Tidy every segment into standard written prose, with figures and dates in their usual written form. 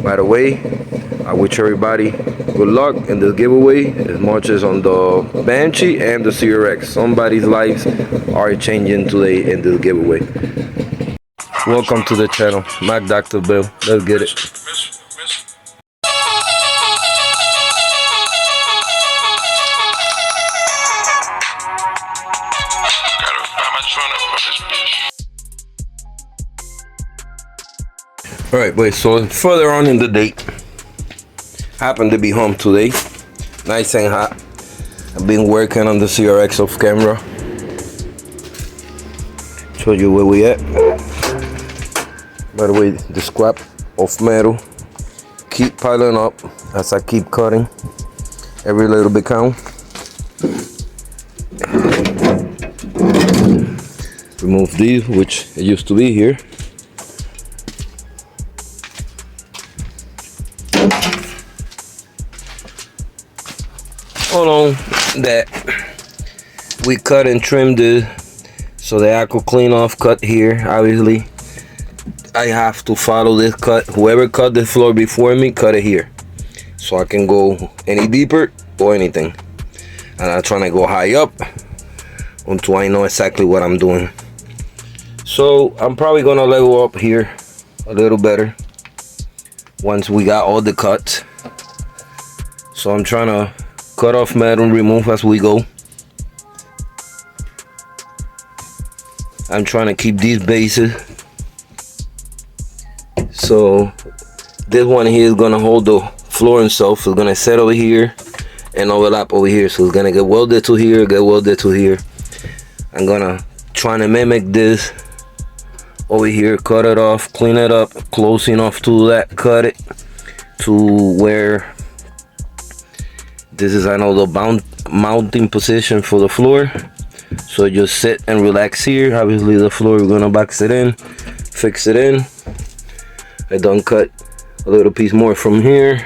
By the way, I wish everybody good luck in this giveaway as much as on the Banshee and the CRX. Somebody's lives are changing today in this giveaway. Welcome to the channel, Mac Dr. Bill. Let's get it. Alright boys, so further on in the day, happened to be home today, nice and hot. I've been working on the CRX off camera. Show you where we at. By the way, the scrap of metal keep piling up as I keep cutting. Every little bit count. Remove these, which it used to be here. Hold on, that we cut and trimmed it so that I could clean off cut here. Obviously I have to follow this cut. Whoever cut the floor before me, cut it here so I can go any deeper or anything. And I'm trying to go high up until I know exactly what I'm doing. So I'm probably gonna level up here a little better once we got all the cuts. So I'm trying to cut off metal and remove as we go. I'm trying to keep these bases. So this one here is gonna hold the floor itself. It's gonna set over here and overlap over here. So it's gonna get welded to here, get welded to here. I'm gonna try to mimic this over here, cut it off, clean it up, close enough to that, cut it to where this is, I know, the mounting position for the floor. So just sit and relax here. Obviously the floor, we're gonna box it in, fix it in. I done cut a little piece more from here.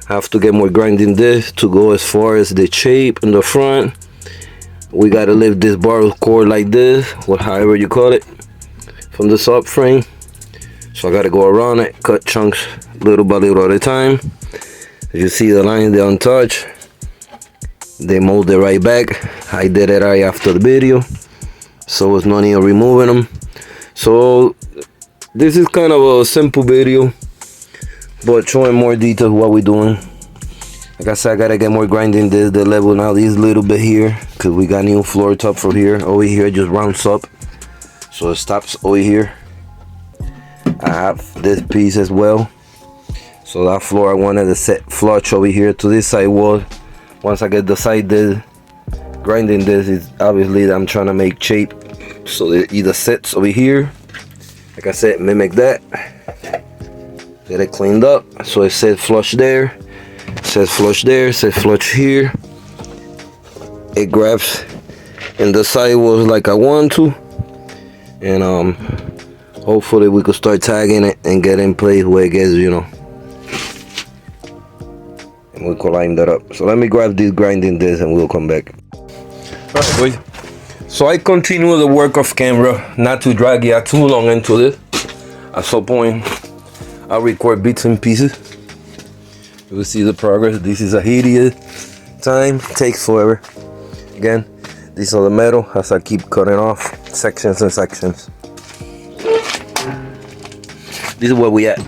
Have to get more grinding this to go as far as the shape in the front. We gotta lift this bar cord like this, or however you call it, from the subframe. So I gotta go around it, cut chunks little by little at a time. As you see the lines, they're untouched. They molded right back. I did it right after the video, so it's no need of removing them. So this is kind of a simple video, but showing more details what we're doing. Like I said, I gotta get more grinding this, the level now these little bit here, because we got new floor top from here. Over here it just rounds up, so it stops over here. I have this piece as well. So that floor I wanted to set flush over here to this side wall. Once I get the side this, grinding this is obviously I'm trying to make shape so it either sits over here. Like I said, mimic that. Get it cleaned up. So it says flush there, it says flush there, it says flush here. It grabs in the side walls like I want to. And hopefully we could start tagging it and get in place where it gets, you know, we can line that up. So let me grab this grinding this and we'll come back. Alright boys, so I continue the work off camera, not to drag you too long into this. At some point I'll record bits and pieces. You will see the progress. This is a hideous time, takes forever. Again, these are the metal as I keep cutting off sections and sections. This is where we at.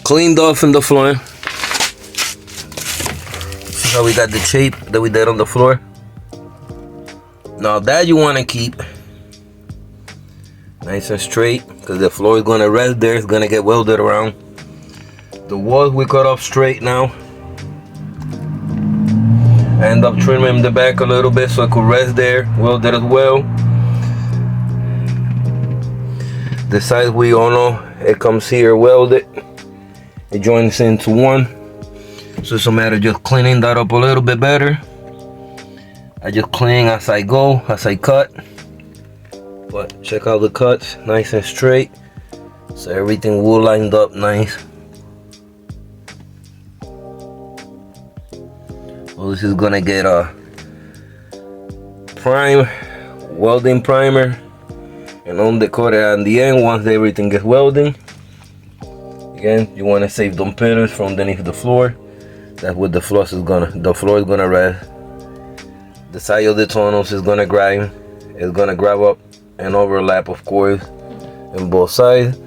Cleaned off in the floor. See how we got the shape that we did on the floor. Now that you want to keep nice and straight, because the floor is going to rest there. It's going to get welded around. The walls we cut off straight now. I end up trimming the back a little bit so it could rest there, welded as well. The sides we all know, it comes here welded. It joins into one. So it's a matter of just cleaning that up a little bit better. I just clean as I go, as I cut. But check out the cuts, nice and straight. So everything will lined up nice. Well, this is gonna get a welding primer, and on the coated at the end once everything gets welding. Again, you want to save them pillars from underneath the floor. That's what the floor is gonna rest. The side of the tunnels is gonna grind. It's gonna grab up and overlap, of course, in both sides.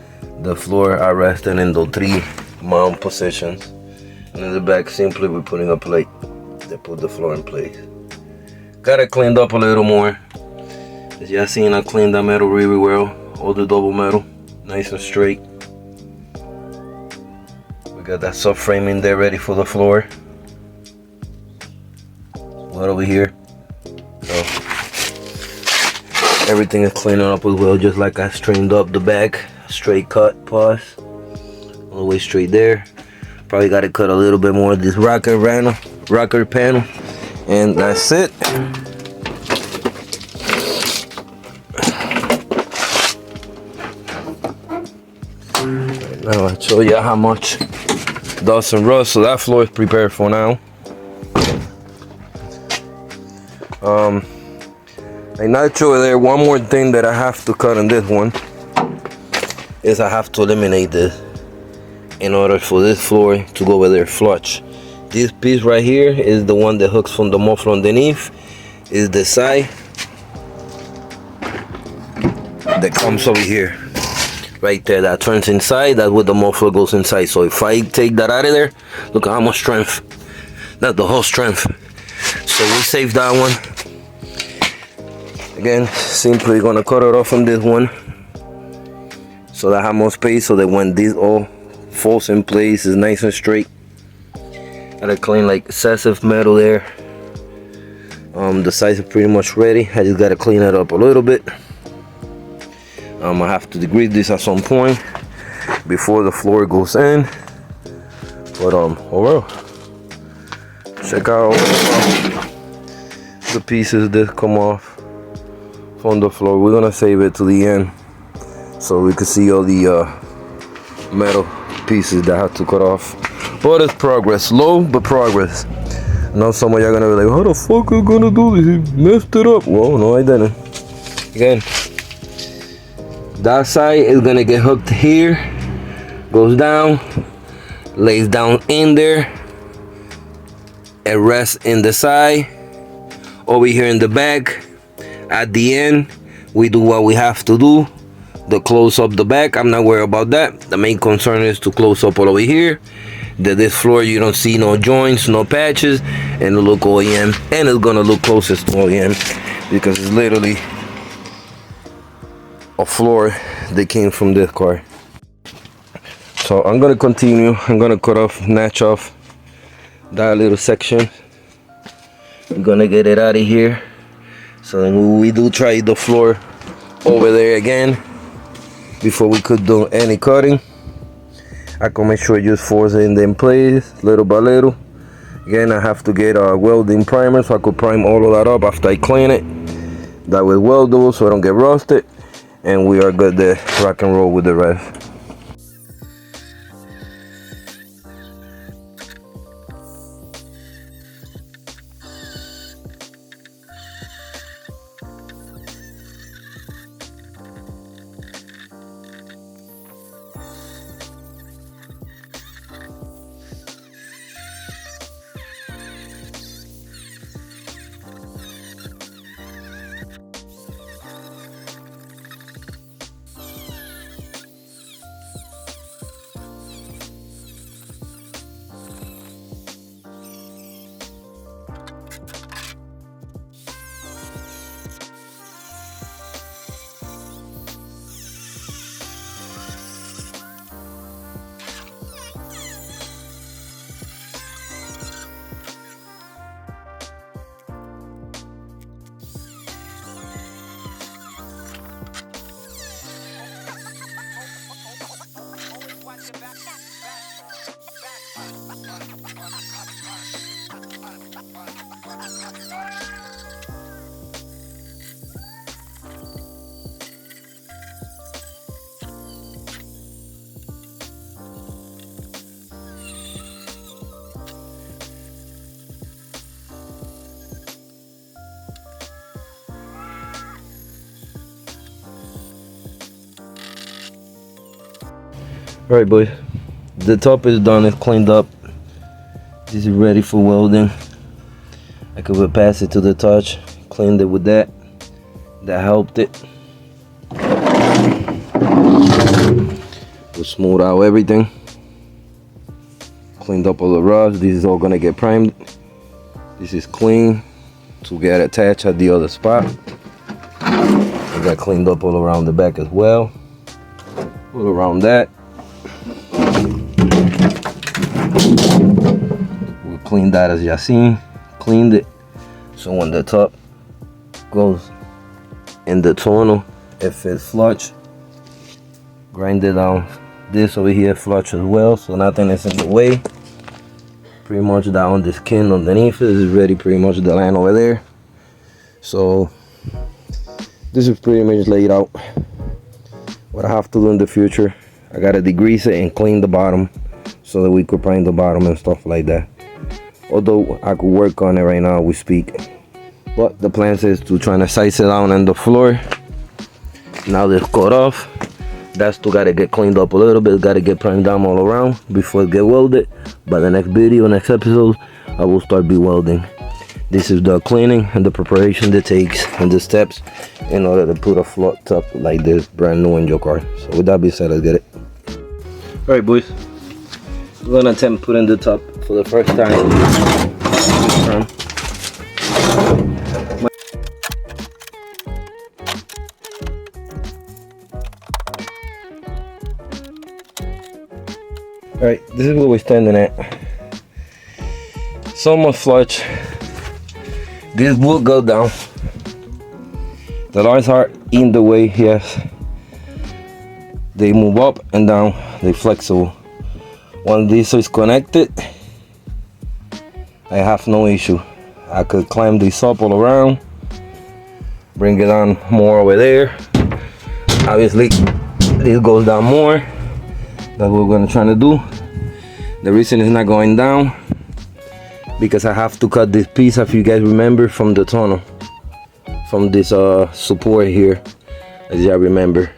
The floor are resting in the 3 mount positions. And in the back, simply we're putting a plate that put the floor in place. Got it cleaned up a little more. As y'all seen, I cleaned that metal really well. All the double metal, nice and straight. We got that subframe in there ready for the floor. Right over here. So everything is cleaning up as well, just like I straightened up the back. Straight cut, pause. All the way straight there. Probably got to cut a little bit more of this rocker panel. And that's it. Now I'll show you how much dust and rust. So that floor is prepared for now. I'm not sure there. One more thing that I have to cut on this one is I have to eliminate this in order for this floor to go over there flush. This piece right here is the one that hooks from the muffler underneath. Is the side that comes over here. Right there, that turns inside. That's where the muffler goes inside. So if I take that out of there, look at how much strength. That's the whole strength. So we save that one. Again, simply gonna cut it off from this one, so that I have more space, so that when this all falls in place, is nice and straight. Gotta clean like excessive metal there. The sides are pretty much ready. I just gotta clean it up a little bit. I have to degrease this at some point before the floor goes in. But oh well. Check out the pieces that come off from the floor. We're gonna save it to the end so we can see all the metal pieces that I have to cut off. But it's progress, slow but progress. I know some of y'all gonna be like, how the fuck are you gonna do this? He messed it up. Well, no, I didn't. Again, that side is gonna get hooked here, goes down, lays down in there, and rests in the side. Over here in the back, at the end, we do what we have to do. The close up the back, I'm not worried about that. The main concern is to close up all over here. That this floor you don't see no joints, no patches, and it'll look OEM, and it's gonna look closest to OEM because it's literally a floor that came from this car. So I'm gonna continue. I'm gonna cut off, notch off that little section. I'm gonna get it out of here. So then we do try the floor over there again before we could do any cutting. I can make sure just force it in place little by little. Again, I have to get a welding primer so I could prime all of that up after I clean it. That way weldable so I don't get rusted. And we are good to rock and roll with the rest. Alright boys, the top is done, it's cleaned up. This is ready for welding. I could pass it to the touch, cleaned it with that. That helped it. We'll smooth out everything. Cleaned up all the rust. This is all gonna get primed. This is clean to get attached at the other spot. I got cleaned up all around the back as well. All around that. We cleaned that as y'all seen. Cleaned it. So when the top goes in the tunnel, it fits flush. Grind it down. This over here flush as well, so nothing is in the way. Pretty much down the skin underneath it is ready, pretty much the line over there. So this is pretty much laid out. What I have to do in the future, I gotta degrease it and clean the bottom so that we could prime the bottom and stuff like that. Although I could work on it right now we speak. But the plan is to try to size it down on the floor. Now this cut off. That's still gotta get cleaned up a little bit, gotta get primed down all around before it get welded. By the next video, next episode, I will start be welding. This is the cleaning and the preparation that takes and the steps in order to put a float top like this brand new in your car. So with that being said, let's get it. Alright boys, we're gonna attempt putting the top for the first time. Alright, this is where we're standing at. It's almost flush. This will go down. The lines are in the way, yes. They move up and down, they're flexible. Once this is connected, I have no issue. I could climb this up all around, bring it down more over there. Obviously, this goes down more. That's what we're gonna try to do. The reason it's not going down because I have to cut this piece, if you guys remember, from the tunnel, from this support here, as y'all remember.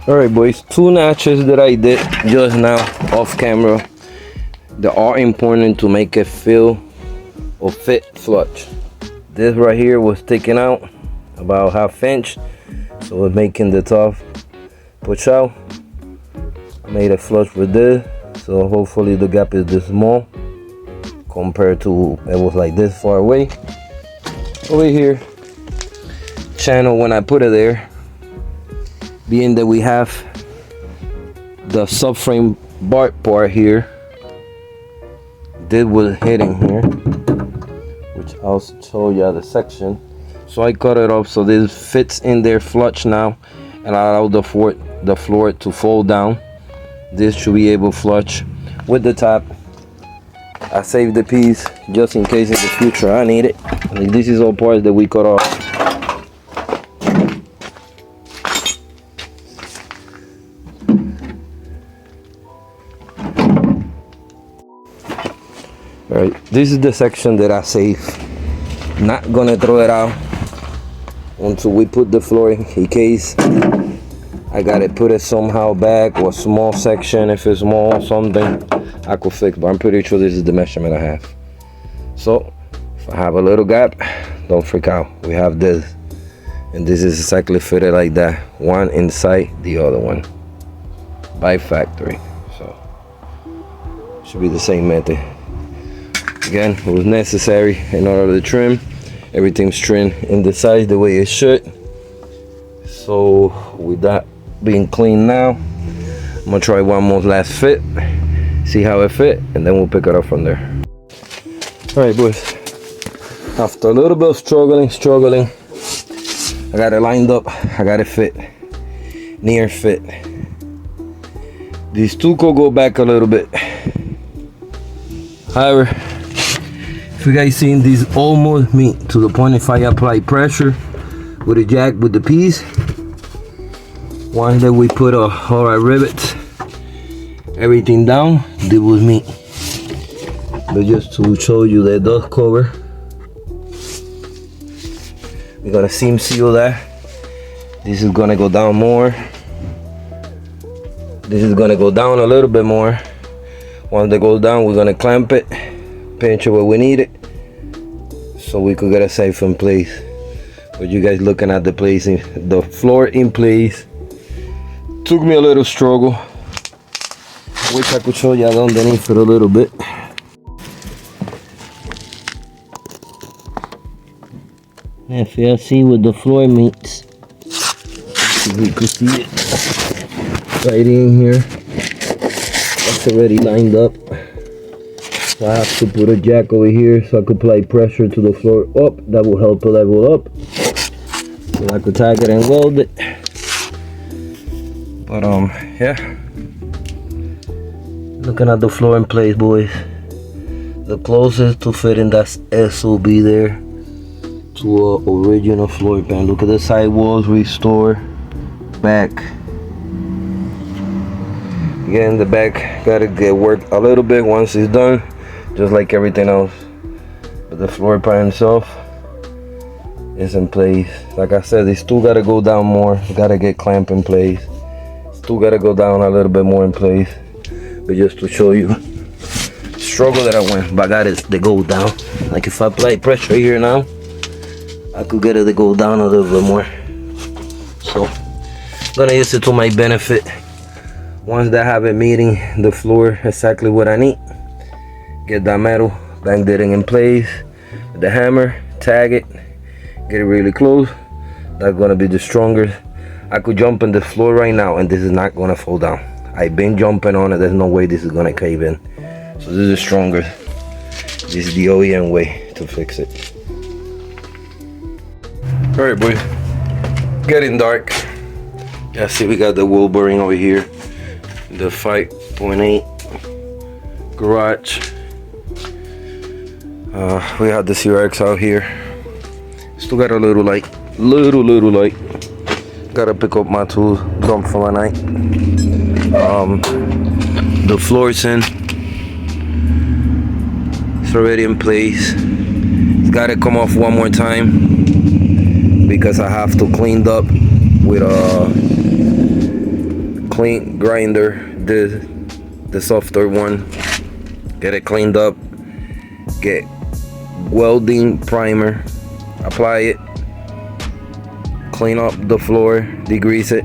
Alright boys, 2 notches that I did just now off camera. They are important to make it feel or fit flush. This right here was sticking out about 1/2 inch, so it's making the top push out. Made it flush with this, so hopefully the gap is this small compared to it was like this far away. Over here, channel, when I put it there, being that we have the subframe bar part here, this was hitting here, which I'll show you the section. So I cut it off so this fits in there flush now and allow the floor to fold down. This should be able to flush with the top. I saved the piece just in case in the future I need it. And this is all parts that we cut off. Alright, this is the section that I saved. Not gonna throw it out until we put the floor in case I gotta put it somehow back, or a small section. If it's small, something I could fix, but I'm pretty sure this is the measurement I have. So if I have a little gap, don't freak out. We have this, and this is exactly fitted like that, one inside the other one by factory. So should be the same method. Again, it was necessary in order to trim. Everything's trimmed in the size the way it should. So with that being clean now, I'm gonna try one more last fit, see how it fit, and then we'll pick it up from there. All right boys, after a little bit of struggling, I got it lined up, I got it fit, near fit. These two could go back a little bit. However, if you guys seen, these almost meet to the point if I apply pressure with a jack with the piece. Once that we put a alright rivets, everything down, this was me. But just to show you that dust cover, we're gonna seam seal that. This is gonna go down more. This is gonna go down a little bit more. Once it goes down, we're gonna clamp it, pinch it where we need it, so we could get it safe in place. But you guys looking at the floor in place. Took me a little struggle. Wish I could show you underneath it a little bit. If you see where the floor meets, we could see it right in here. That's already lined up. So I have to put a jack over here so I could apply pressure to the floor up. That will help it level up. So I could tag it and weld it. But yeah. Looking at the floor in place, boys. The closest to fitting that SOB there to a original floor pan. Look at the side walls, restore, back. Again, the back gotta get worked a little bit once it's done, just like everything else. But the floor pan itself is in place. Like I said, it still gotta go down more. Gotta get clamp in place. Still gotta go down a little bit more in place. But just to show you struggle that I went, but I got it to go down. Like if I apply pressure here now, I could get it to go down a little bit more. So I'm gonna use it to my benefit. Once that have it meeting the floor exactly what I need, get that metal, bang that in place with the hammer, tag it, get it really close. That's gonna be the strongest. I could jump in the floor right now and this is not gonna fall down. I've been jumping on it, there's no way this is gonna cave in. So this is stronger. This is the OEM way to fix it. Alright, boys, getting dark. Yeah, see, we got the wheel bearing over here, the 5.8 garage. We had the CRX out here. Still got a little light, little light. Gotta pick up my tools, dump for my night. The floor's in. It's already in place. It's gotta come off one more time because I have to clean up with a clean grinder, the softer one. Get it cleaned up, get welding primer, apply it, clean up the floor, degrease it,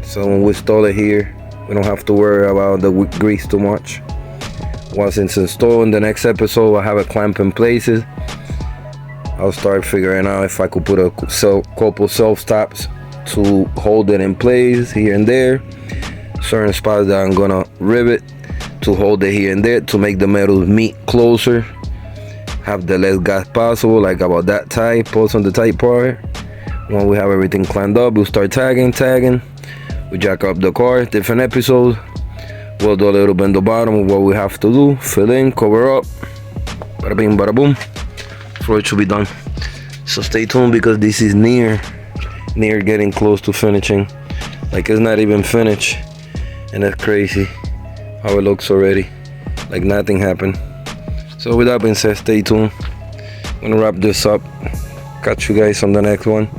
so when we install it here we don't have to worry about the grease too much. Once it's installed, in the next episode I have a clamp in places. I'll start figuring out if I could put a couple self stops to hold it in place here and there. Certain spots that I'm gonna rivet to hold it here and there to make the metals meet closer, have the less gas possible, like about that tight, pulse on the tight part. When we have everything cleaned up, we'll start tagging. We jack up the car, different episodes. We'll do a little bit in the bottom of what we have to do, fill in, cover up, bada bing, bada boom. Floor should be done. So stay tuned because this is near getting close to finishing. Like it's not even finished, and that's crazy how it looks already, like nothing happened. So with that being said, stay tuned. I'm gonna wrap this up. Catch you guys on the next one.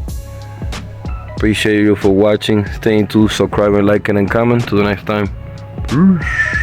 Appreciate you for watching. Stay tuned, subscribe, liking, and comment. Till the next time. Peace.